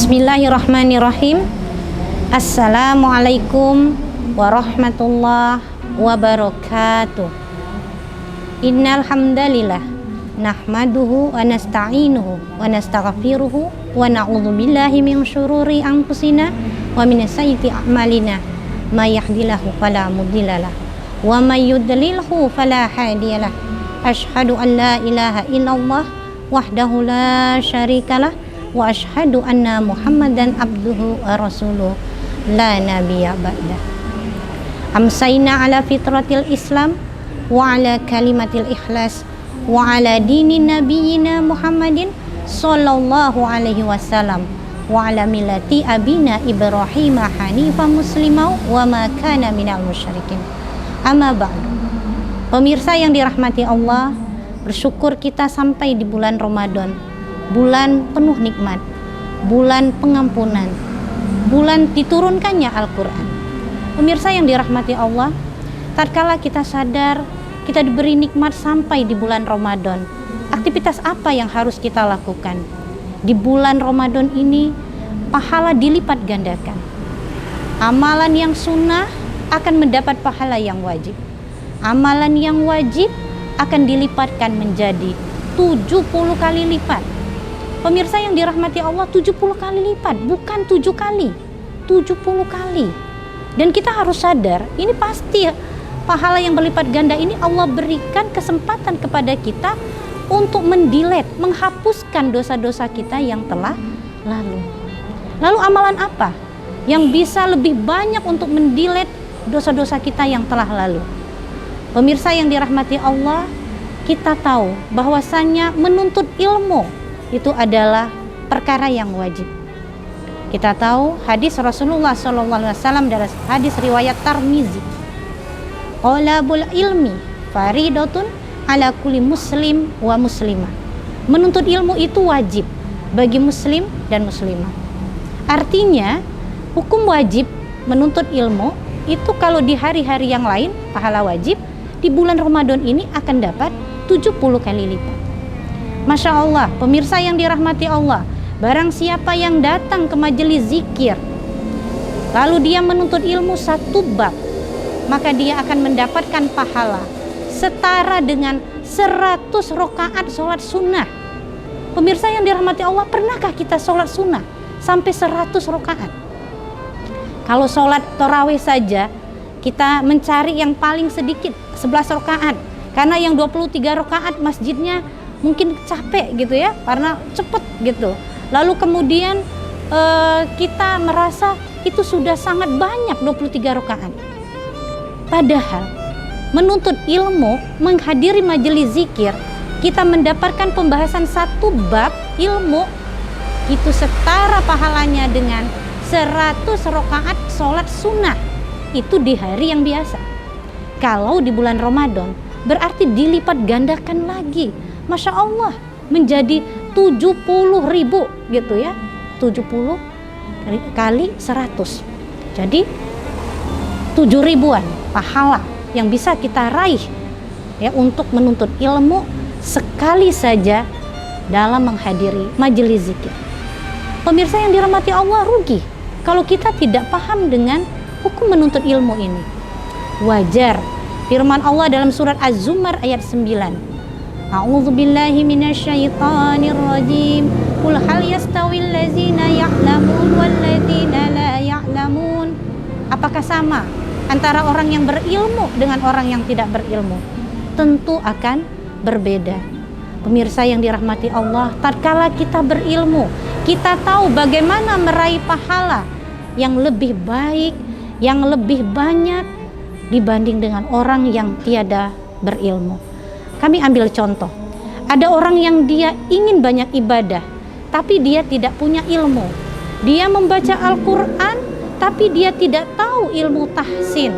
Bismillahirrahmanirrahim. Assalamualaikum warahmatullahi wabarakatuh. Innal hamdalillah nahmaduhu wa nasta'inuhu wa nastaghfiruhu wa na'udzu billahi min syururi anfusina wa min sayyiati a'malina. May yahdihillahu fala mudhillalah wa may yudlilhu fala hadiyalah. Asyhadu an la ilaha illallah wahdahu la syarikalah wa asyhadu anna Muhammadan abduhu wa rasuluh la nabiyya ba'da. Amsayna ala fitratil Islam wa ala kalimatil ikhlas wa ala dini nabiyyina Muhammadin sallallahu alaihi wasallam wa ala millati abina Ibrahim hanifan muslimau wa ma kana minal musyrikin. Amma ba'du. Pemirsa yang dirahmati Allah, bersyukur kita sampai di bulan Ramadan, bulan penuh nikmat, bulan pengampunan, bulan diturunkannya Al-Quran. Pemirsa yang dirahmati Allah, tatkala kita sadar kita diberi nikmat sampai di bulan Ramadan, aktivitas apa yang harus kita lakukan? Di bulan Ramadan ini pahala dilipat gandakan. Amalan yang sunnah akan mendapat pahala yang wajib. Amalan yang wajib akan dilipatkan menjadi 70 kali lipat. Pemirsa yang dirahmati Allah, 70 kali lipat, bukan 7 kali, 70 kali. Dan kita harus sadar, ini pasti pahala yang berlipat ganda ini Allah berikan kesempatan kepada kita untuk mendelete, menghapuskan dosa-dosa kita yang telah lalu. Lalu amalan apa yang bisa lebih banyak untuk mendelete dosa-dosa kita yang telah lalu? Pemirsa yang dirahmati Allah, kita tahu bahwasannya menuntut ilmu itu adalah perkara yang wajib. Kita tahu hadis Rasulullah SAW dari hadis riwayat Tirmizi. Talabul ilmi faridatun ala kulli muslim wa muslimah. Menuntut ilmu itu wajib bagi muslim dan muslimah. Artinya, hukum wajib menuntut ilmu itu kalau di hari-hari yang lain pahala wajib, di bulan Ramadan ini akan dapat 70 kali lipat. Masya Allah, pemirsa yang dirahmati Allah, barang siapa yang datang ke majelis zikir lalu dia menuntut ilmu satu bab, maka dia akan mendapatkan pahala setara dengan 100 rakaat sholat sunnah. Pemirsa yang dirahmati Allah, pernahkah kita sholat sunnah sampai 100 rakaat? Kalau sholat tarawih saja kita mencari yang paling sedikit 11 rakaat, karena yang 23 rakaat masjidnya mungkin capek gitu ya, karena cepet gitu. Lalu kemudian kita merasa itu sudah sangat banyak 23 rakaat. Padahal menuntut ilmu, menghadiri majelis zikir, kita mendapatkan pembahasan satu bab ilmu itu setara pahalanya dengan 100 rakaat sholat sunnah. Itu di hari yang biasa. Kalau di bulan Ramadan berarti dilipat gandakan lagi. Masya Allah, menjadi 70.000 gitu ya, 70 kali 100. Jadi 7.000-an pahala yang bisa kita raih ya untuk menuntut ilmu sekali saja dalam menghadiri majelis zikir. Pemirsa yang dirahmati Allah, rugi kalau kita tidak paham dengan hukum menuntut ilmu ini. Wajar firman Allah dalam surat Az-Zumar ayat 9. A'udzubillahi minasyaitonir rajim. Qul hal yastawil ladzina ya'lamun wal ladzina la ya'lamun. Apakah sama antara orang yang berilmu dengan orang yang tidak berilmu? Tentu akan berbeda. Pemirsa yang dirahmati Allah, tatkala kita berilmu, kita tahu bagaimana meraih pahala yang lebih baik, yang lebih banyak dibanding dengan orang yang tiada berilmu. Kami ambil contoh, ada orang yang dia ingin banyak ibadah tapi dia tidak punya ilmu. Dia membaca Al-Quran tapi dia tidak tahu ilmu tahsin.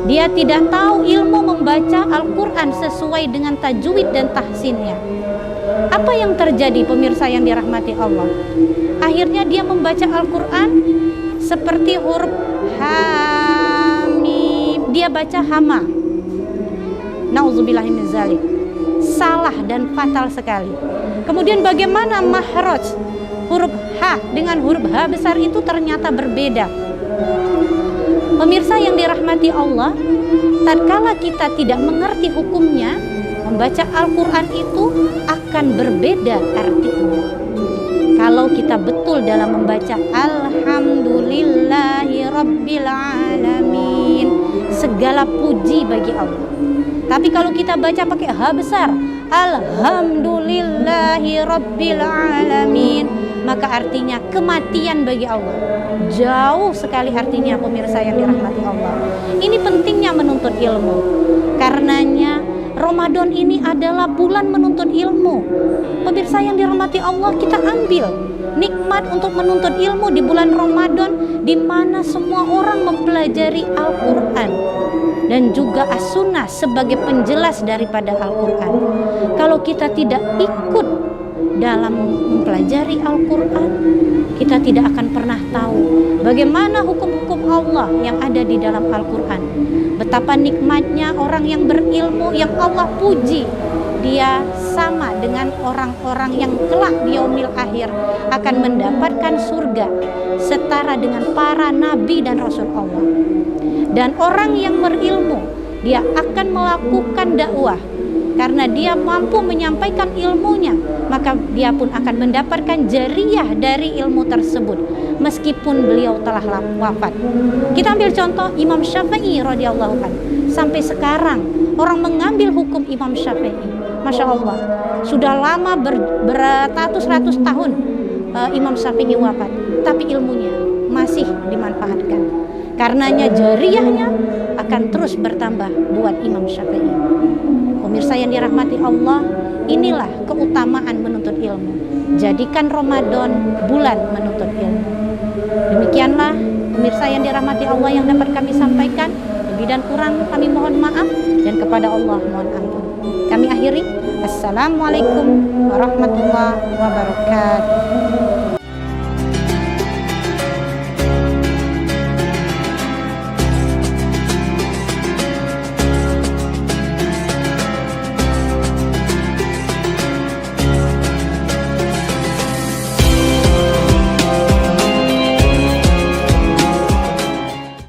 Dia tidak tahu ilmu membaca Al-Quran sesuai dengan tajwid dan tahsinnya. Apa yang terjadi pemirsa yang dirahmati Allah? Akhirnya dia membaca Al-Quran seperti huruf Hamim, dia baca hama. Nauzubillahi min zalik. Salah dan fatal sekali. Kemudian bagaimana mahraj huruf H dengan huruf H besar itu ternyata berbeda. Pemirsa yang dirahmati Allah, tatkala kita tidak mengerti hukumnya, membaca Al-Quran itu akan berbeda artinya. Kalau kita betul dalam membaca Alhamdulillahi Rabbil Alamin, segala puji bagi Allah. Tapi kalau kita baca pakai H besar, Alhamdulillahi Rabbil Alamin, maka artinya kematian bagi Allah. Jauh sekali artinya, pemirsa yang dirahmati Allah. Ini pentingnya menuntut ilmu. Karenanya Ramadan ini adalah bulan menuntut ilmu. Pemirsa yang dirahmati Allah, kita ambil nikmat untuk menuntut ilmu di bulan Ramadan, di mana semua orang mempelajari Al-Quran dan juga As-Sunnah sebagai penjelas daripada Al-Quran. Kalau kita tidak ikut dalam mempelajari Al-Quran, kita tidak akan pernah tahu bagaimana hukum-hukum Allah yang ada di dalam Al-Quran. Betapa nikmatnya orang yang berilmu, yang Allah puji, dia sama dengan orang-orang yang kelak di yaumil akhir akan mendapatkan surga setara dengan para nabi dan rasul Allah. Dan orang yang berilmu, dia akan melakukan dakwah karena dia mampu menyampaikan ilmunya, maka dia pun akan mendapatkan jariyah dari ilmu tersebut meskipun beliau telah wafat. Kita ambil contoh Imam Syafi'i radhiyallahu anhu. Sampai sekarang orang mengambil hukum Imam Syafi'i. Masya Allah, sudah lama beratus-ratus tahun Imam Syafi'i wafat, tapi ilmunya masih dimanfaatkan. Karenanya jariyahnya akan terus bertambah buat Imam Syafi'i. Pemirsa yang dirahmati Allah, inilah keutamaan menuntut ilmu. Jadikan Ramadan bulan menuntut ilmu. Demikianlah pemirsa yang dirahmati Allah yang dapat kami sampaikan. Lebih dan kurang kami mohon maaf, dan kepada Allah mohon ampun. Kami akhiri. Assalamualaikum warahmatullahi wabarakatuh.